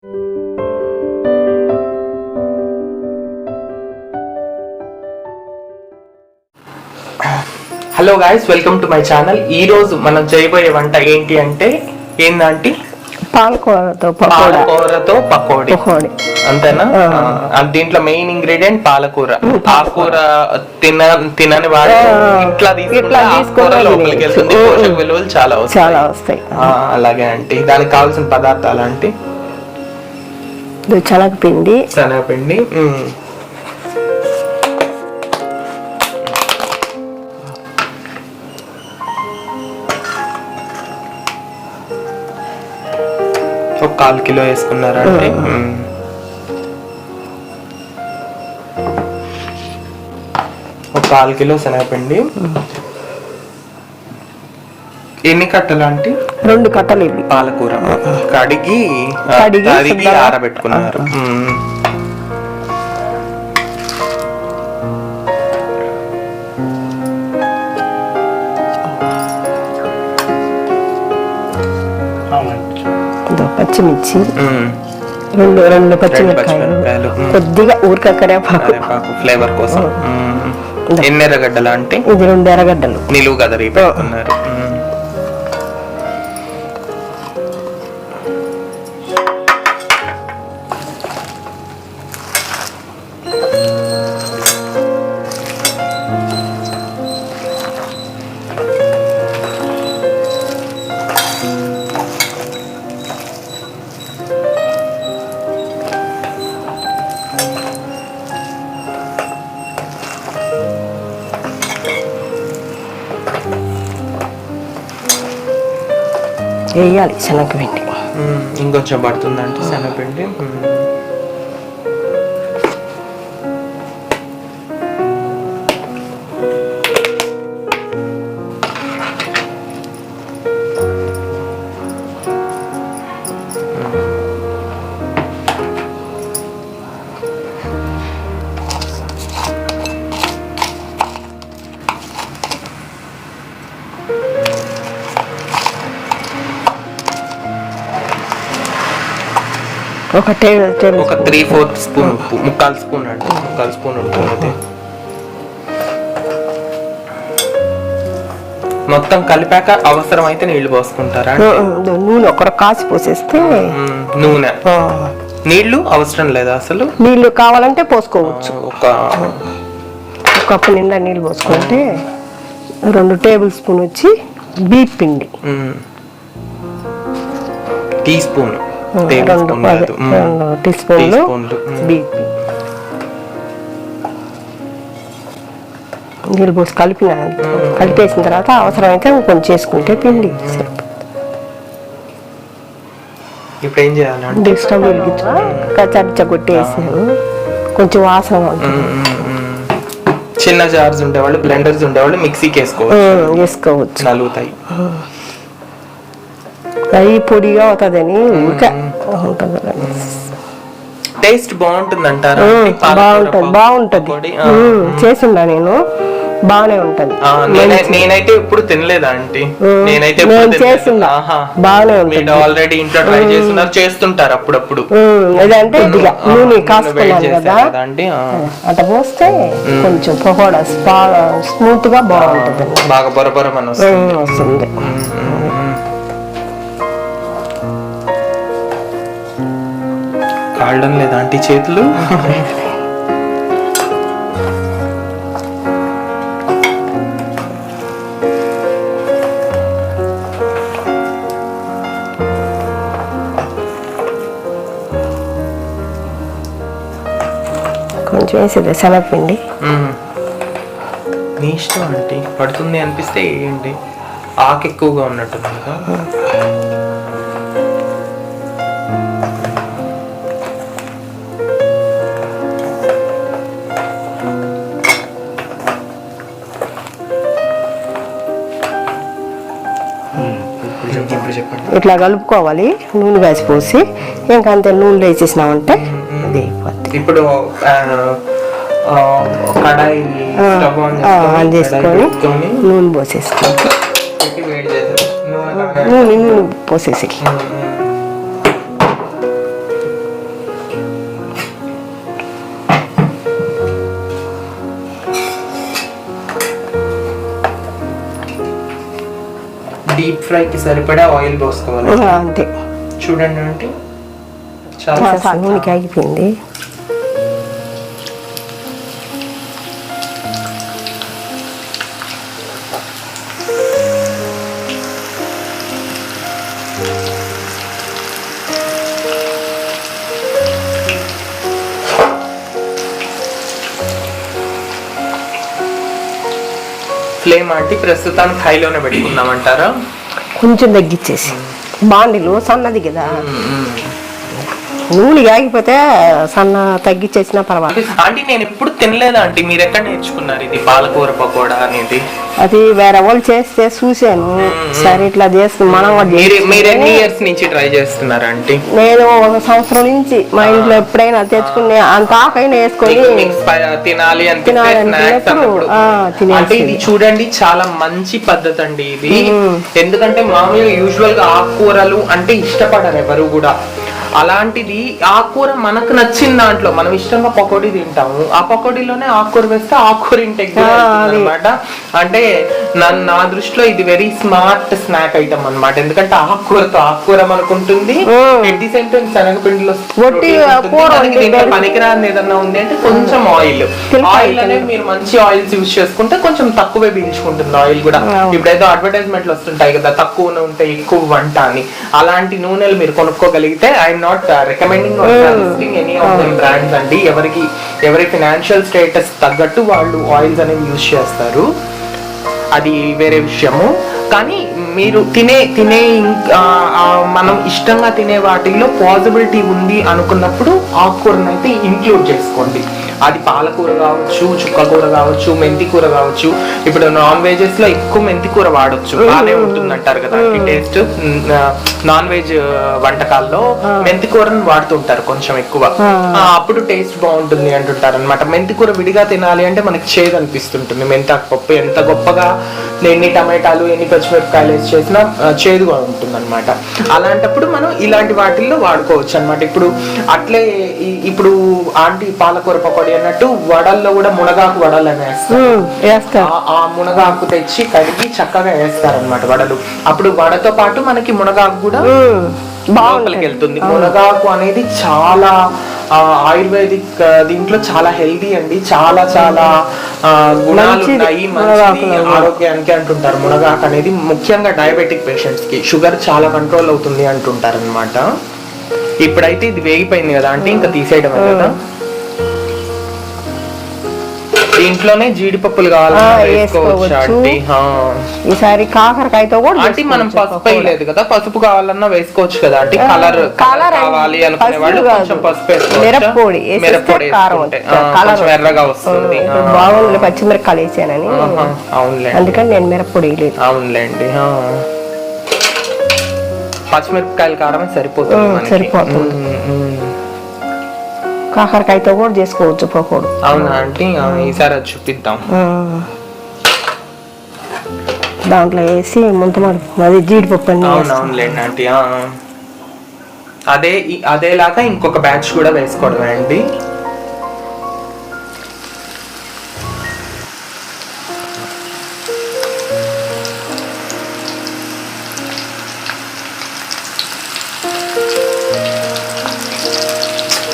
Hello guys, welcome to my channel. ఈ రోజు మనం చేయబోయే వంట ఏంటి అంటే ఏందంటే పాలకూరతో పకోడీ. అంతేనా? దీంట్లో మెయిన్ ఇంగ్రీడియంట్ పాలకూర. ఆకుకూర తినని వాడు ఇట్లా తీసుకుంటే లోపలికి వెళ్తుంది, పోషక విలువలు చాలా వస్తాయి. అలాగే అంటే దానికి కావాల్సిన పదార్థాలు అంటే శనగపిండి, ఒక 1/4 కిలో వేసుకున్నారంటే ఒక 1/4 కిలో శనగపిండి. ఎన్ని కట్టలు అంటే 2 కట్టలు ఇవి పాలకూర కడిగి ఆరబెట్టుకున్నారు. పచ్చిమిర్చి, రెండు పచ్చిమిరపకాయలు, కొద్దిగా ఊరకరేపాకు ఫ్లేవర్ కోసం. ఎన్ని ఎర్రగడ్డలు అంటే ఇది 2 ఎర్రగడ్డలు నిలువు కదరి పెట్టుకున్నారు. వేయాలి శనగపిండి. ఇంకొంచెం పడుతుందంటే శనగపిండి. ఒక 3/4 స్పూన్, 1/4 స్పూన్ అంటే 1/4 స్పూన్ ఉంటుంది. మొత్తం కలిపాక అవసరం అయితే నీళ్లు పోసుకుంటారా? నూనె ఒక కాసి పోసేస్తే. నూనె, నీళ్లు అవసరం లేదా అసలు? నీళ్లు కావాలంటే పోసుకోవచ్చు. ఒక కప్పు నిండా నీళ్ళు పోసుకుంటే 2 టేబుల్ స్పూన్ వచ్చి బీప్ పిండి, టీ స్పూన్, 2 టీ స్పూన్లు బీప్ నీళ్ళు పోసి కలిపేసిన తర్వాత అవసరమైతే కొంచెం చేసుకుంటే పిండి. ఇప్పుడు ఏం చేయాలంటే స్టవ్ వెలిగించా కొట్టేసాను, కొంచెం వాసన ఉంటుంది. చిన్న జార్స్ ఉండేవాళ్ళు, బ్లెండర్స్ ఉండేవాళ్ళు మిక్సీకి వేసుకోవచ్చు, నలుగుతాయి. అవి పొడిగా అవుతుందని ఉంటుంది. టేస్ట్ బాగుంటుంది అంటారు. బాగుంటది చేసిందా నేను, బాగానే ఉంటది. నేనైతే ఎప్పుడు తినలేదా ఆంటీ? నేనైతే చేసిందా బాగానే ఉంటుంది. ఆల్రెడీ ఇంట్లో ట్రై చేస్తున్నారు, చేస్తుంటారు అప్పుడప్పుడు. ఏదంటే నూనె కాసుకున్నాను కదా, అట్లా పోస్తే కొంచెం పకోడా స్మూత్ గా బాగుంటది, బాగా బొరబొరమని వస్తుంది. కాలడం లేదా ఆంటీ చేతులు? కొంచెం వేసేది శనగపిండి. నీ ఇష్టం ఆంటీ, పడుతుంది అనిపిస్తే వేయండి. ఆకు ఎక్కువగా ఉన్నట్టుంది కదా. ఇట్లా కలుపుకోవాలి, నూనె కాసి పోసి. ఇంకంతే నూనెలో వేసేసినామంటే అది అయిపోద్ది. ఇప్పుడు కడాయి ఆన్ చేసుకొని నూనె పోసేసుకోవాలి. నూనె పోసేసి డీప్ ఫ్రైకి సరిపడా ఆయిల్ పోసుకోవాలి. అంతే. చూడండి అంటే చాలా నూనెకి ఆగిపోయింది. ఫ్లేమ్ అంటే ప్రస్తుతానికి హైలోనే పెట్టుకుందామంటారా? కొంచెం తగ్గించేసి, బాండిలు సన్నది కదా, నూనె ఆగిపోతే సన్న తగ్గించేసినా పర్వాలేదు. ఆంటీ నేను ఎప్పుడు తినలేదా ఆంటీ, మీరు ఎక్కడ నేర్చుకున్నారు ఇది పాలకూర పకోడా అనేది? అది వేరే వాళ్ళు చేస్తే చూసాను, సరే ఇట్లా చేస్తుంది మనం. మీరు ఎన్ని ఇయర్స్ నుంచి ట్రై చేస్తున్నారు ఆంటీ? నేను 1 సంవత్సరం నుంచి మా ఇంట్లో ఎప్పుడైనా తెచ్చుకునే అంత ఆకైనా వేసుకొని తినాలి అంటే ఇది చూడండి చాలా మంచి పద్ధతి అండి ఇది. ఎందుకంటే మామూలుగా యూజువల్ గా ఆకుకూరలు అంటే ఇష్టపడరు ఎవరు కూడా. అలాంటిది ఆకుకూర మనకు నచ్చిన దాంట్లో మనం ఇష్టంగా పకోడీ తింటాము, ఆ పకోడీలోనే ఆకుకూర వేస్తే ఆకుకూర ఇంటెక్ అనమాట. అంటే నా దృష్టిలో ఇది వెరీ స్మార్ట్ స్నాక్ ఐటమ్ అన్నమాట. ఎందుకంటే ఆకుకూరతో ఆకుకూర మనకు ఉంటుంది, శనగపిండిలో పనికిరాని ఏదన్నా ఉంది అంటే కొంచెం ఆయిల్ అనేది మీరు మంచి ఆయిల్స్ యూజ్ చేసుకుంటే కొంచెం తక్కువే పీల్చుకుంటుంది ఆయిల్ కూడా. ఇప్పుడైతే అడ్వర్టైజ్మెంట్లు వస్తుంటాయి కదా, తక్కువ నూనె ఉంటే ఎక్కువ వంట అని. అలాంటి నూనెలు మీరు కొనుక్కోగలిగితే I'm not recommending or suggesting any of them brands అండి. ఎవరి ఫినాన్షియల్ స్టేటస్ తగ్గట్టు వాళ్ళు ఆయిల్స్ అనేవి యూజ్ చేస్తారు, అది వేరే విషయము. కానీ మీరు తినే మనం ఇష్టంగా తినే వాటిల్లో పాసిబిలిటీ ఉంది అనుకున్నప్పుడు ఆకుకూరను అయితే ఇంక్లూడ్ చేసుకోండి. అది పాలకూర కావచ్చు, చుక్కకూర కావచ్చు, మెంతి కూర కావచ్చు. ఇప్పుడు నాన్ వెజెస్ లో ఎక్కువ మెంతి కూర వాడొచ్చు, బాగానే ఉంటుంది అంటారు కదా టేస్ట్. నాన్ వెజ్ వంటకాల్లో మెంతి కూరను వాడుతుంటారు కొంచెం ఎక్కువ, అప్పుడు టేస్ట్ బాగుంటుంది అంటుంటారు అనమాట. మెంతి కూర విడిగా తినాలి అంటే మనకి చేదు అనిపిస్తుంటుంది. మెంతాకు పప్పు ఎంత గొప్పగా ఎన్ని టమాటాలు ఎన్ని పచ్చిమిరపకాయలు వేసి చేసినా చేదుగా ఉంటుంది అనమాట. అలాంటప్పుడు మనం ఇలాంటి వాటిల్లో వాడుకోవచ్చు అనమాట. ఇప్పుడు ఆంటీ పాలకూర పకోడీ అన్నట్టు వడల్లో కూడా మునగాకు వడలు అని వేస్తారు. ఆ మునగాకు తెచ్చి కడిగి చక్కగా వేస్తారనమాట వడలు. అప్పుడు వడతో పాటు మనకి మునగాకు కూడా లోపలికి వెళ్తుంది. మునగాకు అనేది చాలా ఆయుర్వేదిక్ దీంట్లో చాలా హెల్దీ అండి, చాలా చాలా గుణాలు ఉన్నాయి, మంచిది ఆరోగ్యానికి అంటుంటారు. మునగాకు అనేది ముఖ్యంగా డయాబెటిక్ పేషెంట్స్ కి షుగర్ చాలా కంట్రోల్ అవుతుంది అంటుంటారు అనమాట. ఇప్పుడైతే ఇది వేగిపోయింది కదా అంటే ఇంకా తీసేయడం కదా. దీంట్లోనే జీడిపప్పులు కావాలన్నా ఈసారి కాకరకాయతో కూడా అంటే మనం పసుపు వేయలేదు కదా, పసుపు కావాలన్నా వేసుకోవచ్చు కదా అంటే. కలర్ కావాలి అనుకునే వాళ్ళు కొంచెం పసుపు మిరప్పొడి కొంచెం ఎర్రగా వస్తుంది. బాగుంది పచ్చిమిరపకాయలు వేసానని. అవునులే, అందుకని నేను మిరప్పొడి వేయలేదు. అవునులేండి, పచ్చిమిరపకాయల కారం సరిపోతుంది. కాకరకాయతో కూడా చేసుకోవచ్చు పకోడీ. అవునా అంటే ఈసారి అది చూపిద్దాం. దాంట్లో వేసి అది జీడిపప్పు అన్ని. అవునవునులేండి ఆంటీ. అదేలాగా ఇంకొక బ్యాచ్ కూడా వేసుకోవడమే అండి.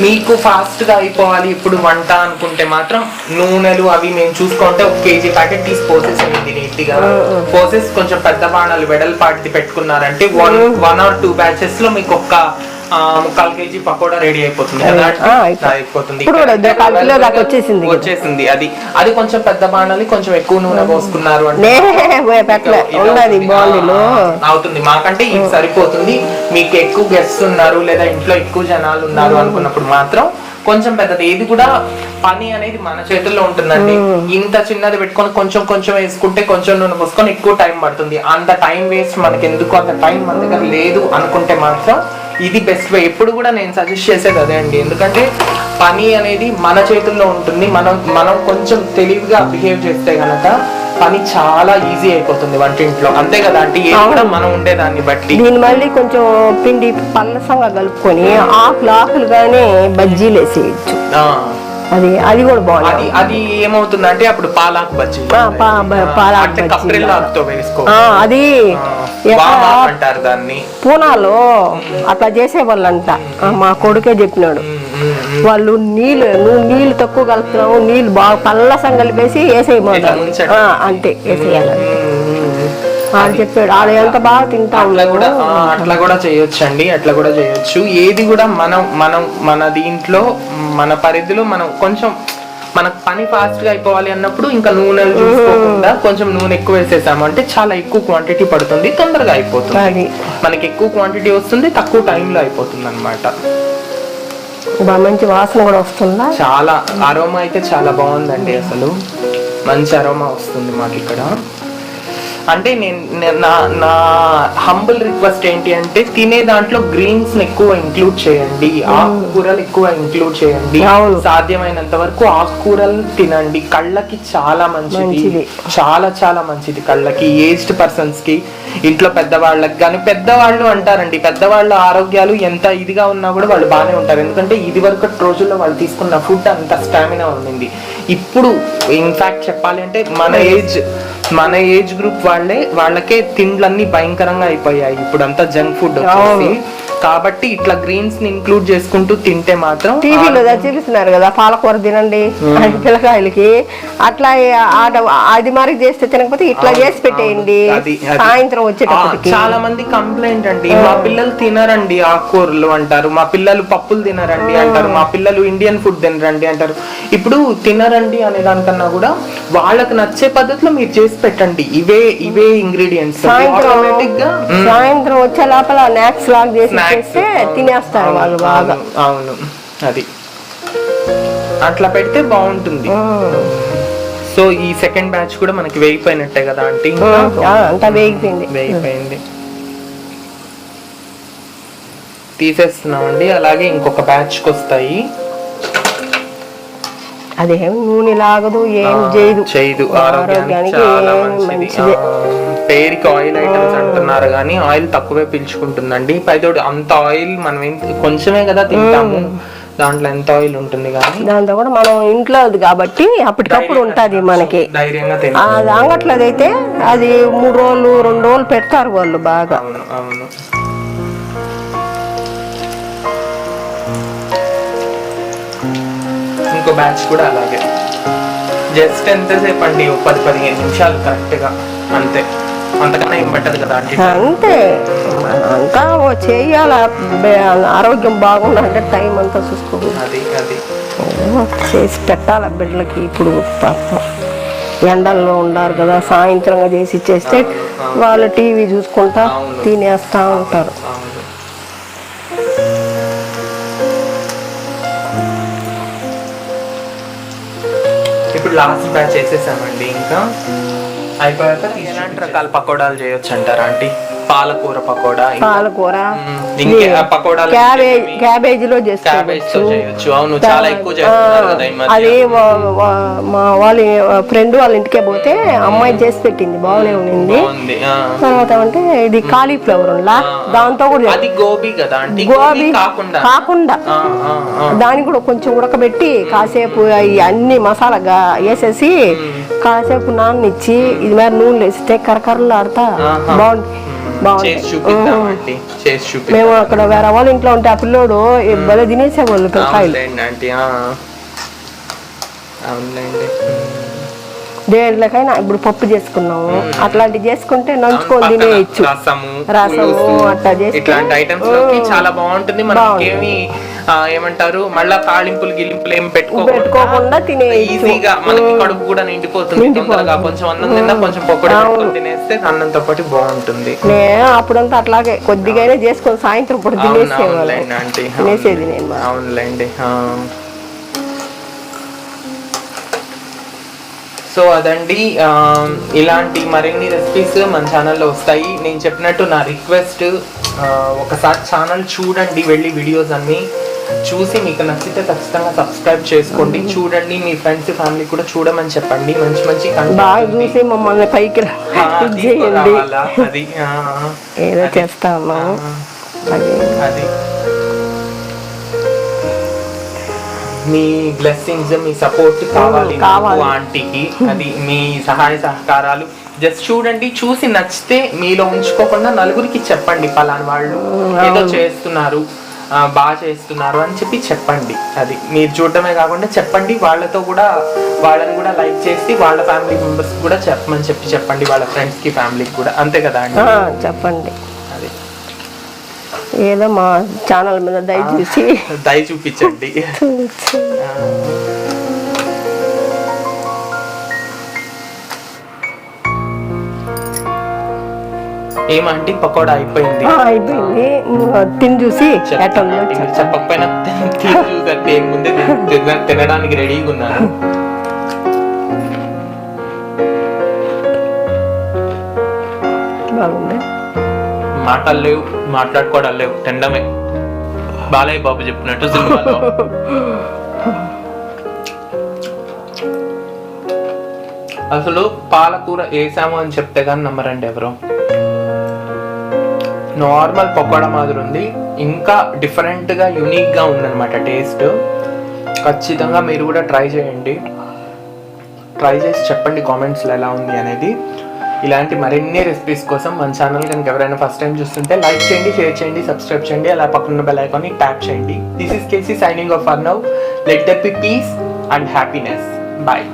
మీకు ఫాస్ట్ గా అయిపోవాలి ఇప్పుడు వంట అనుకుంటే మాత్రం నూనెలు అవి మేము చూసుకుంటే 1 kg ప్యాకెట్ తీసి పోసేసేయండి నీట్ గా. పోసేసి కొంచెం పెద్ద బాణాలు వెడల్పాటిది పెట్టుకున్నారంటే 1 or 2 బ్యాచెస్ లో మీకు 1/4 kg పకోడా రెడీ అయిపోతుంది కదా. అయిపోతుంది, వచ్చేసింది. అది కొంచెం పెద్ద బాణాలి, కొంచెం ఎక్కువ నూనె పోసుకున్నారు అంటే అవుతుంది. మాకంటే ఇది సరిపోతుంది. మీకు ఎక్కువ గెస్ట్స్ ఉన్నారు లేదా ఇంట్లో ఎక్కువ జనాలు ఉన్నారు అనుకున్నప్పుడు మాత్రం కొంచెం పెద్దది. ఏది కూడా పని అనేది మన చేతుల్లో ఉంటుందండి. ఇంత చిన్నది పెట్టుకొని కొంచెం కొంచెం వేసుకుంటే కొంచెం నూనె పోసుకొని ఎక్కువ టైం పడుతుంది. అంత టైం వేస్ట్ మనకి ఎందుకు, అంత టైం మన దగ్గర లేదు అనుకుంటే మాత్రం ఇది బెస్ట్ వే. ఎప్పుడు కూడా నేను సజెస్ట్ చేసేది అదే అండి. ఎందుకంటే పని అనేది మన చేతుల్లో ఉంటుంది. మనం కొంచెం తెలివిగా బిహేవ్ చేస్తే గనక పని చాలా ఈజీ అయిపోతుంది వంటింట్లో, అంతే కదా అంటే మనం ఉండేదాన్ని బట్టి. దీన్ని మళ్ళీ కొంచెం పిండి పల్లసంగా కలుపుకొని ఆకులుగానే బజ్జీలు వేసేయచ్చు. అది కూడా బాగుంది. అది ఏమవుతుందంటే అప్పుడు పాలాకు బజ్జీ అంటే కప్రిల్లాకుతో వేసుకో, అది అంటారు దాన్ని. పూనాలో అట్లా చేసేవాళ్ళంట, మా కొడుకే చెప్పినాడు. వాళ్ళు నీళ్ళు తక్కువ కలుపుతున్నావు, నీళ్ళు బాగా పల్లసం కలిపేసి వేసేయమో అంతే వేసేయాలి అని చెప్పాడు. ఆడ ఎంత బాగా తింటా అట్లా కూడా చేయొచ్చు అండి, అట్లా కూడా చేయొచ్చు. ఏది కూడా మన దీంట్లో మన పరిధిలో మనం కొంచెం మనకు పని ఫాస్ట్ గా అయిపోవాలి అన్నప్పుడు ఇంకా నూనెలు చూసుకోకుండా కొంచెం నూనె ఎక్కువ వేసేసాము అంటే చాలా ఎక్కువ క్వాంటిటీ పడుతుంది, తొందరగా అయిపోతుంది. మనకి ఎక్కువ క్వాంటిటీ వస్తుంది, తక్కువ టైంలో అయిపోతుంది అన్నమాట. మంచి వాసన కూడా వస్తుందా? చాలా అరోమా అయితే చాలా బాగుందండి, అసలు మంచి అరోమా వస్తుంది మాకు ఇక్కడ. అంటే నా హంబుల్ రిక్వెస్ట్ ఏంటి అంటే తినే దాంట్లో గ్రీన్స్ ఎక్కువ ఇంక్లూడ్ చేయండి, ఆకుకూరలు ఎక్కువ ఇంక్లూడ్ చేయండి, సాధ్యమైనంత వరకు ఆకుకూరలు తినండి. కళ్ళకి చాలా మంచిది, చాలా చాలా మంచిది కళ్ళకి. ఏజ్డ్ పర్సన్స్ కి, ఇంట్లో పెద్దవాళ్ళకి కానీ, పెద్దవాళ్ళు అంటారండి, పెద్దవాళ్ళ ఆరోగ్యాలు ఎంత ఇదిగా ఉన్నా కూడా వాళ్ళు బాగానే ఉంటారు. ఎందుకంటే ఇది వరకు రోజుల్లో వాళ్ళు తీసుకున్న ఫుడ్ అంత స్టామినా ఉండింది. ఇప్పుడు ఇన్ఫాక్ట్ చెప్పాలి అంటే మన ఏజ్ గ్రూప్ వాళ్ళకే తిండ్లన్నీ భయంకరంగా అయిపోయాయి ఇప్పుడు, అంతా జంక్ ఫుడ్ వచ్చేసి. కాబట్టి ఇట్లా గ్రీన్స్ ని ఇంక్లూడ్ చేసుకుంటూ తింటే మాత్రం. టీవీలో చూపిస్తున్నారు కదా, పాలకూర తినండి పిల్లకాయలకి, అట్లా అది మరి చేస్తే తినకపోతే ఇట్లా చేసి పెట్టేయండి సాయంత్రం వచ్చేటప్పటికి. చాలా మంది కంప్లైంట్ అండి, మా పిల్లలు తినరండి ఆకుకూరలు అంటారు, మా పిల్లలు పప్పులు తినరండి అంటారు, మా పిల్లలు ఇండియన్ ఫుడ్ తినరండి అంటారు. ఇప్పుడు తినరండి అనే దానికన్నా కూడా వాళ్ళకి నచ్చే పద్ధతిలో మీరు చేసి పెట్టండి. ఇవే ఇంగ్రీడియంట్స్ సాయంత్రం వచ్చే లోపల స్నాక్స్ లాగా చేసి తినేస్తారు వాళ్ళు బాగా. అవును, అది అట్లా పెడితే బాగుంటుంది. సో ఈ సెకండ్ బ్యాచ్ కూడా మనకి వేగిపోయినట్టే కదా ఆంటీ? అంతా వేగిపోయింది. తీసేస్తున్నామండి. అలాగే ఇంకొక బ్యాచ్ కి వస్తాయి. అదేం నూనె లాగదు, ఏం చేయదు, ఆరోగ్యానికి మంచిది. పేరుకి ఆయిల్ ఐటమ్స్ అంటున్నారు కానీ ఆయిల్ తక్కువే పీల్చుకుంటుందండి. పైతోడు అంత ఆయిల్ మనం కొంచెమే కదా తింటాము, దాంట్లో ఎంత ఆయిల్ ఉంటుంది కానీ దాంతో కూడా మనం ఇంట్లో కాబట్టి అప్పటికప్పుడు ఉంటది మనకి ధైర్యంగా. అది అంగట్లదైతే అది 3 రోజులు 2 రోజులు పెడతారు వాళ్ళు బాగా. అవును. ఇంకో బ్యాచ్ కూడా అలాగే, జస్ట్ ఎంతసేపు అండి, 10-15 నిమిషాలు కరెక్ట్ గా, అంతే. అంతకన్నా ఏం పట్టదు కదా అంతే. అంతా చేయాల, ఆరోగ్యం బాగుండాలంటే టైం అంతా చూసుకోవాలి, అది చేసి పెట్టాల బిడ్డలకి. ఇప్పుడు ఎండల్లో ఉండారు కదా, సాయంత్రంగా చేసి ఇచ్చేస్తే వాళ్ళు టీవీ చూసుకుంటా తినేస్తా ఉంటారు. ఇప్పుడు లాస్ట్ బ్యాచ్ చేసేసామండి. ఇంకా అయిపోయాక ఎలాంటి రకాల పకోడాలు చేయొచ్చు అంటారా ఆంటీ? పాలకూర పకోడా, పకోడాలు క్యాబేజీలో చేయొచ్చు. అవును, చాలా ఎక్కువ చేస్తున్నారు కదా ఈ మధ్య. అది మా వాళ్ళ ఫ్రెండ్ వాళ్ళ ఇంటికే పోతే అమ్మాయి చేసి పెట్టింది, బాగానే ఉంది. తర్వాత అంటే ఇది కాలీఫ్లవర్ దాంతో కూడా, అది గోబీ కదా ఆంటీ? గోబీ కాకుండా దాన్ని కూడా కొంచెం ఉడకబెట్టి కాసేపు అన్ని మసాలా వేసేసి కాసేపు నాన్నిచ్చి ఇది మరి నూనె వేస్తే కరకరలు ఆడతా బాగుంటుంది. మేము అక్కడ వేరే వాళ్ళ ఇంట్లో ఉంటే ఆ పిల్లోడు భలే తినేసేవాళ్ళు పిల్లకాయలు. దేంట్లోకైనా ఇప్పుడు పప్పు చేసుకున్నాము, అట్లాంటివి చేసుకుంటే నంచుకొని తినేయచ్చు. రసము అట్లా చేసి ఇట్లాంటి ఐటమ్స్ చాలా బాగుంటుంది. మనకేమి ఏమంటారు మళ్ళా తాళింపులు గిలింపులు ఏం పెట్టుకోకుండా ఈజీగా మనకి కడుపు కూడా నిండిపోతుంది తొందరగా. కొంచెం అన్నం తిన్నా కొంచెం పకోడీ తినేస్తే అన్నంతో పాటు బాగుంటుంది. అప్పుడంతా అట్లాగే కొద్దిగా చేసుకొని సాయంత్రం పూట తినేసేది నేను. అవునులేండి. సో అదండి, ఇలాంటి మరిన్ని రెసిపీస్ మన ఛానల్లో వస్తాయి. నేను చెప్పినట్టు నా రిక్వెస్ట్, ఒకసారి ఛానల్ చూడండి, వెళ్ళి వీడియోస్ అన్ని చూసి మీకు నచ్చితే ఖచ్చితంగా సబ్స్క్రైబ్ చేసుకోండి, చూడండి. మీ ఫ్రెండ్స్ ఫ్యామిలీ కూడా చూడమని చెప్పండి. మంచి మంచి చూసి మమ్మల్ని పైకి అది ఏదో చేస్తాము. అది మీ బ్లెస్సింగ్స్, మీ సపోర్ట్ కావాలి కావాలి. ఆంటీకి. అది మీ సహాయ సహకారాలు. జస్ట్ చూడండి, చూసి నచ్చితే మీలో ఉంచుకోకుండా నలుగురికి చెప్పండి, పలానా వాళ్ళు ఏదో చేస్తున్నారు, బాగా చేస్తున్నారు అని చెప్పి చెప్పండి. అది మీరు చూడటమే కాకుండా చెప్పండి, వాళ్ళతో కూడా, వాళ్ళని కూడా లైక్ చేసి వాళ్ళ ఫ్యామిలీ మెంబర్స్ కూడా చెప్పమని చెప్పండి, వాళ్ళ ఫ్రెండ్స్కి, ఫ్యామిలీకి కూడా. అంతే కదా అండి? చెప్పండి. అది ఏదో మా ఛానల్ మీద దయచేసి దయ చూపించండి. ఏమంటే పకోడా అయిపోయింది. అయిపోయింది, తిని చూసి చెప్పకపోయినా చూసంటే ముందే తినడానికి రెడీగా ఉన్నాను. బాగుంది. మాటలు లేవు, మాట్లాడుకోవడం లేవు, తినడమే. బాలయ్య బాబు చెప్పినట్టు సినిమాలో. అసలు పాలకూర వేసాము అని చెప్తే కానీ నమ్మరండి ఎవరు. నార్మల్ పకోడా మాదిరి ఉంది, ఇంకా డిఫరెంట్గా యూనిక్గా ఉందన్నమాట టేస్ట్. ఖచ్చితంగా మీరు కూడా ట్రై చేయండి. ట్రై చేసి చెప్పండి కామెంట్స్లో ఎలా ఉంది అనేది. ఇలాంటి మరిన్ని రెసిపీస్ కోసం మన ఛానల్ కనుక ఎవరైనా ఫస్ట్ టైం చూస్తుంటే లైక్ చేయండి, షేర్ చేయండి, సబ్స్క్రైబ్ చేయండి, అలా పక్కన బెల్ ఐకాన్ని ట్యాప్ చేయండి. This is KC signing off for now. Let that be peace and happiness. Bye.